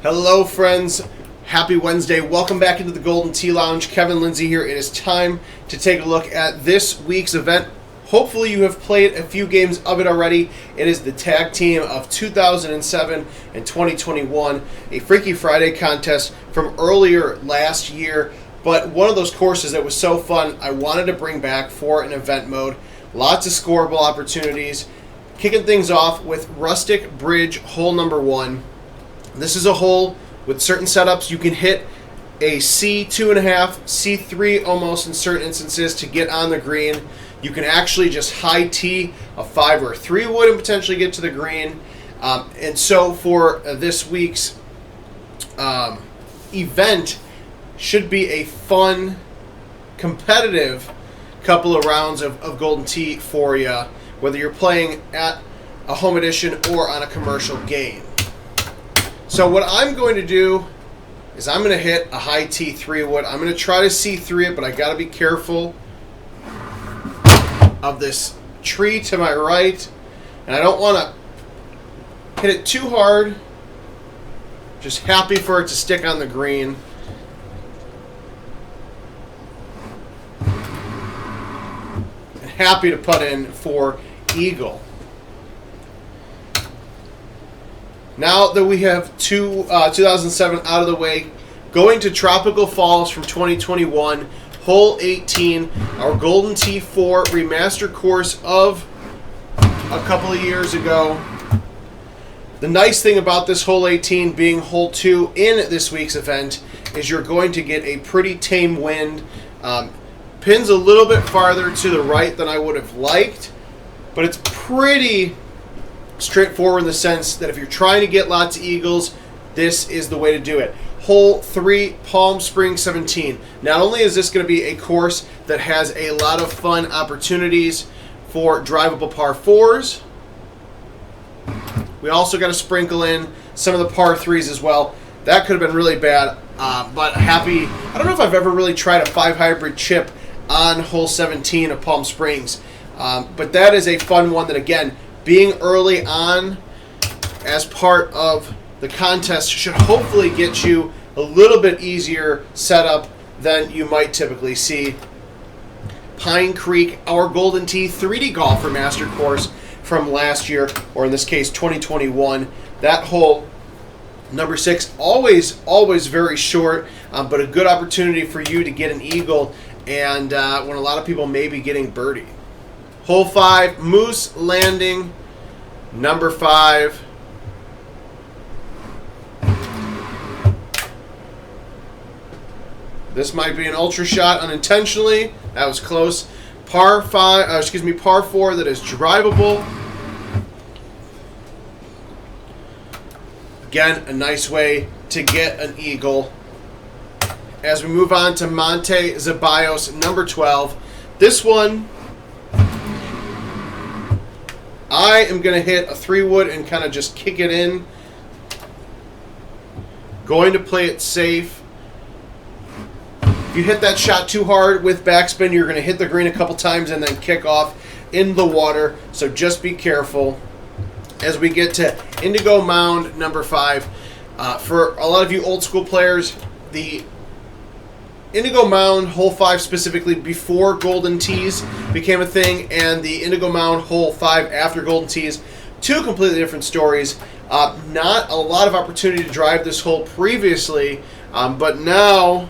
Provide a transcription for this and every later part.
Hello, friends. Happy Wednesday. Welcome back into the Golden Tee Lounge. Kevin Lindsay here. It is time to take a look at this week's event. Hopefully you have played a few games of it already. It is the tag team of 2007 and 2021, a Freaky Friday contest from earlier last year, but one of those courses that was so fun I wanted to bring back for an event mode. Lots of scoreable opportunities. Kicking things off with Rustic Bridge, hole number 1. This is a hole with certain setups. You can hit a C2.5, C3 almost in certain instances to get on the green. You can actually just high tee a 5 or a 3 wood and potentially get to the green. And so for this week's event, should be a fun, competitive couple of rounds of Golden Tee for you, whether you're playing at a home edition or on a commercial game. So what I'm going to do is I'm going to hit a high tee 3 wood. I'm going to try to C3 it, but I got to be careful of this tree to my right, and I don't want to hit it too hard. Just happy for it to stick on the green. And happy to put in for eagle. Now that we have 2007 out of the way, going to Tropical Falls from 2021, hole 18, our Golden Tee 4 remaster course of a couple of years ago. The nice thing about this hole 18 being hole 2 in this week's event is you're going to get a pretty tame wind. Pins a little bit farther to the right than I would have liked, but it's pretty straightforward in the sense that if you're trying to get lots of eagles, this is the way to do it. Hole 3, Palm Springs 17. Not only is this going to be a course that has a lot of fun opportunities for drivable par 4s, we also got to sprinkle in some of the par 3s as well. That could have been really bad, but happy. I don't know if I've ever really tried a 5 hybrid chip on hole 17 of Palm Springs, but that is a fun one that, again, being early on as part of the contest should hopefully get you a little bit easier setup than you might typically see. Pine Creek, our Golden Tee 3D Golfer Master Course from last year, or in this case 2021. That hole, number 6, always very short, but a good opportunity for you to get an eagle, and when a lot of people may be getting birdie. Hole 5, Moose Landing, number 5. This might be an ultra shot unintentionally. That was close. Par 4 that is drivable. Again, a nice way to get an eagle. As we move on to Monte Zabayos, number 12. This one, I am going to hit a 3 wood and kind of just kick it in. Going to play it safe. If you hit that shot too hard with backspin, you're going to hit the green a couple times and then kick off in the water. So just be careful. As we get to Indigo Mound, number 5. For a lot of you old school players, the Indigo Mound, hole 5 specifically, before Golden Tees became a thing, and the Indigo Mound, hole 5 after Golden Tees, two completely different stories. Not a lot of opportunity to drive this hole previously, but now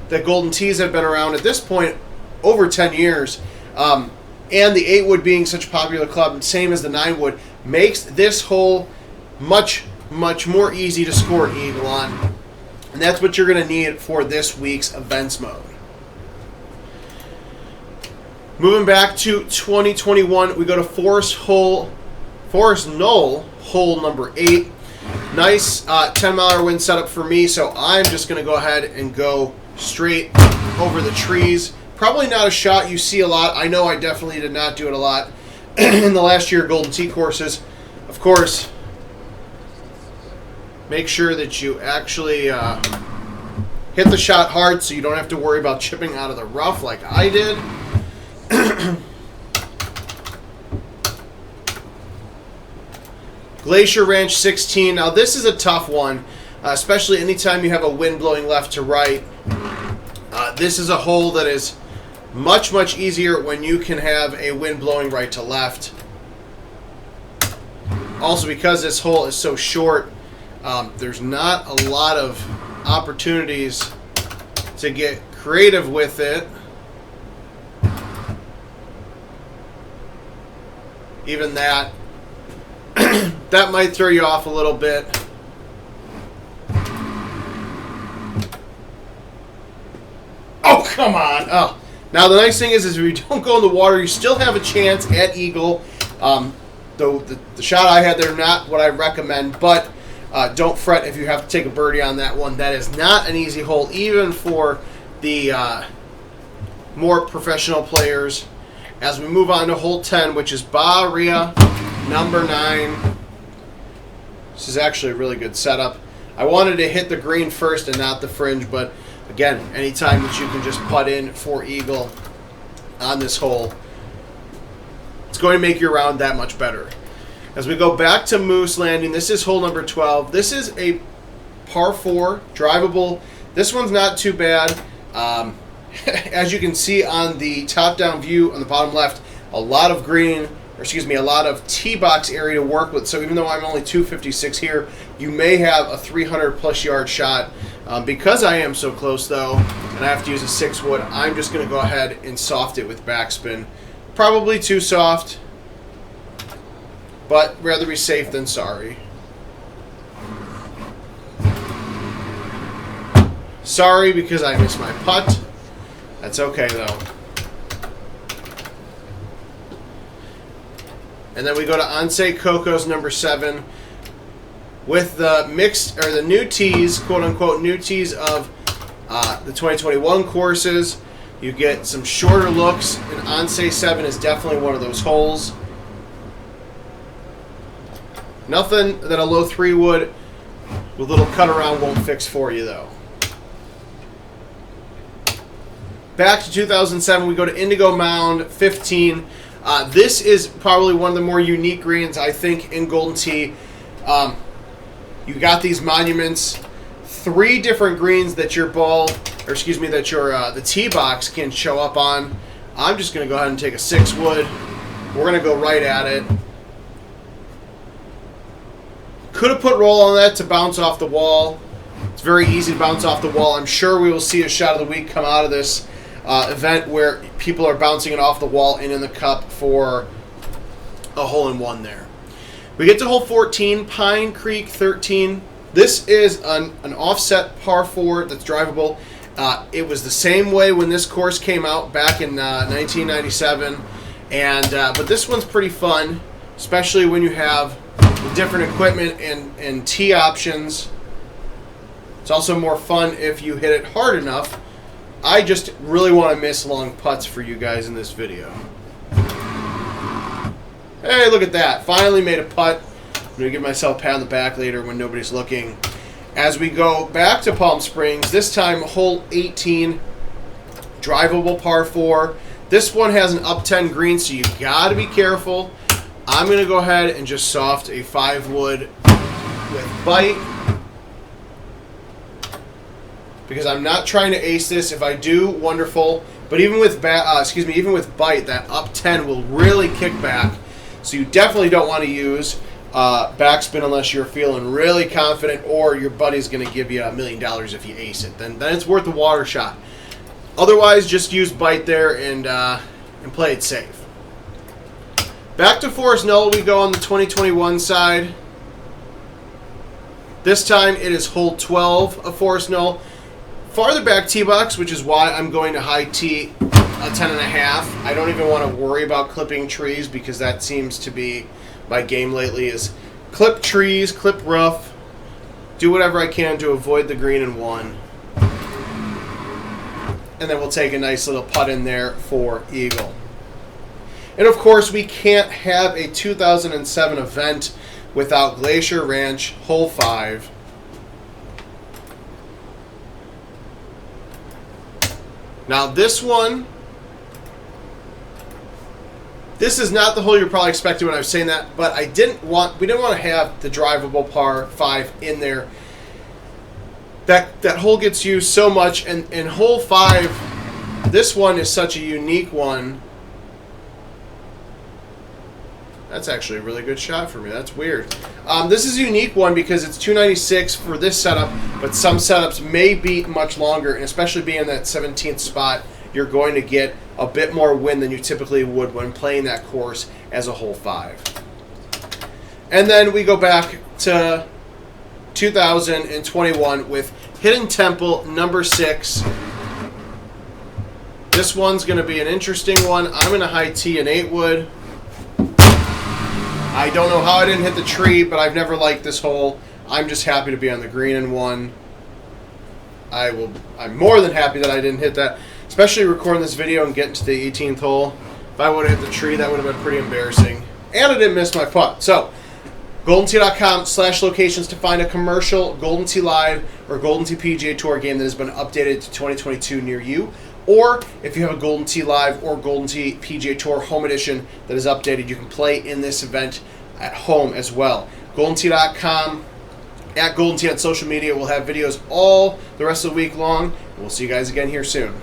that Golden Tees have been around at this point over 10 years, and the 8 wood being such a popular club, same as the 9 wood, makes this hole much more easy to score an eagle on. And that's what you're going to need for this week's events mode. Moving back to 2021, we go to Forest Knoll, hole number 8. Nice 10-mile wind setup for me, so I'm just going to go ahead and go straight over the trees. Probably not a shot you see a lot. I know I definitely did not do it a lot in the last year Golden Tee courses. Of course, make sure that you actually hit the shot hard so you don't have to worry about chipping out of the rough like I did. Glacier Ranch 16. Now this is a tough one, especially anytime you have a wind blowing left to right. This is a hole that is much, much easier when you can have a wind blowing right to left. Also, because this hole is so short, there's not a lot of opportunities to get creative with it. Even that, that might throw you off a little bit. Oh, come on. Oh. Now, the nice thing is if you don't go in the water, you still have a chance at eagle. Though the shot I had there, not what I recommend, but don't fret if you have to take a birdie on that one. That is not an easy hole, even for the more professional players. As we move on to hole 10, which is Bahria number 9. This is actually a really good setup. I wanted to hit the green first and not the fringe, but again, anytime that you can just putt in for eagle on this hole, it's going to make your round that much better. As we go back to Moose Landing, this is hole number 12. This is a par 4, drivable. This one's not too bad. As you can see on the top-down view on the bottom left, a lot of green, or excuse me, a lot of tee box area to work with. So even though I'm only 256 here, you may have a 300-plus yard shot. Because I am so close, though, and I have to use a 6-wood, I'm just going to go ahead and soft it with backspin. Probably too soft, but rather be safe than sorry. Sorry because I missed my putt. That's okay, though. And then we go to Once Cocos number 7 with the mixed, or the new tees, quote-unquote new tees of the 2021 courses. You get some shorter looks, and Once 7 is definitely one of those holes. Nothing that a low 3-wood with a little cut around won't fix for you, though. Back to 2007, we go to Indigo Mound 15. This is probably one of the more unique greens, I think, in Golden Tee. You got these monuments, 3 different greens that your ball, or excuse me, that your the tee box can show up on. I'm just going to go ahead and take a 6-wood. We're going to go right at it. Could have put roll on that to bounce off the wall. It's very easy to bounce off the wall. I'm sure we will see a shot of the week come out of this event where people are bouncing it off the wall and in the cup for a hole-in-one there. We get to hole 14, Pine Creek 13. This is an offset par 4 that's drivable. It was the same way when this course came out back in 1997, but this one's pretty fun, especially when you have different equipment and tee options. It's also more fun if you hit it hard enough. I just really want to miss long putts for you guys in this video. Hey, look at that. Finally made a putt. I'm going to give myself a pat on the back later when nobody's looking. As we go back to Palm Springs, this time hole 18, drivable par 4. This one has an up 10 green, so you got to be careful. I'm going to go ahead and just soft a 5-wood with bite, because I'm not trying to ace this. If I do, wonderful. But even with even with bite, that up 10 will really kick back. So you definitely don't want to use backspin unless you're feeling really confident, or your buddy's going to give you $1 million if you ace it. Then it's worth a water shot. Otherwise, just use bite there and play it safe. Back to Forest Knoll we go on the 2021 side. This time it is hole 12 of Forest Knoll. Farther back tee box, which is why I'm going to high tee a 10.5. I don't even want to worry about clipping trees, because that seems to be my game lately, is clip trees, clip rough, do whatever I can to avoid the green in 1. And then we'll take a nice little putt in there for eagle. And of course, we can't have a 2007 event without Glacier Ranch hole 5. Now this one This is not the hole you're probably expecting when I was saying that, but we didn't want to have the drivable par 5 in there. That hole gets used so much, and in hole 5, this one is such a unique one. That's actually a really good shot for me. That's weird. This is a unique one because it's 296 for this setup, but some setups may be much longer, and especially being in that 17th spot, you're going to get a bit more wind than you typically would when playing that course as a hole 5. And then we go back to 2021 with Hidden Temple number 6. This one's going to be an interesting one. I'm going to high tee an 8-wood. I don't know how I didn't hit the tree, but I've never liked this hole. I'm just happy to be on the green in one. I'm more than happy that I didn't hit that, especially recording this video and getting to the 18th hole. If I would have hit the tree, that would have been pretty embarrassing. And I didn't miss my putt. So, GoldenTee.com/locations to find a commercial Golden Tee Live or Golden Tee PGA Tour game that has been updated to 2022 near you. Or if you have a Golden Tee Live or Golden Tee PGA Tour Home Edition that is updated, you can play in this event at home as well. GoldenTee.com, at Golden Tee on social media. We'll have videos all the rest of the week long. We'll see you guys again here soon.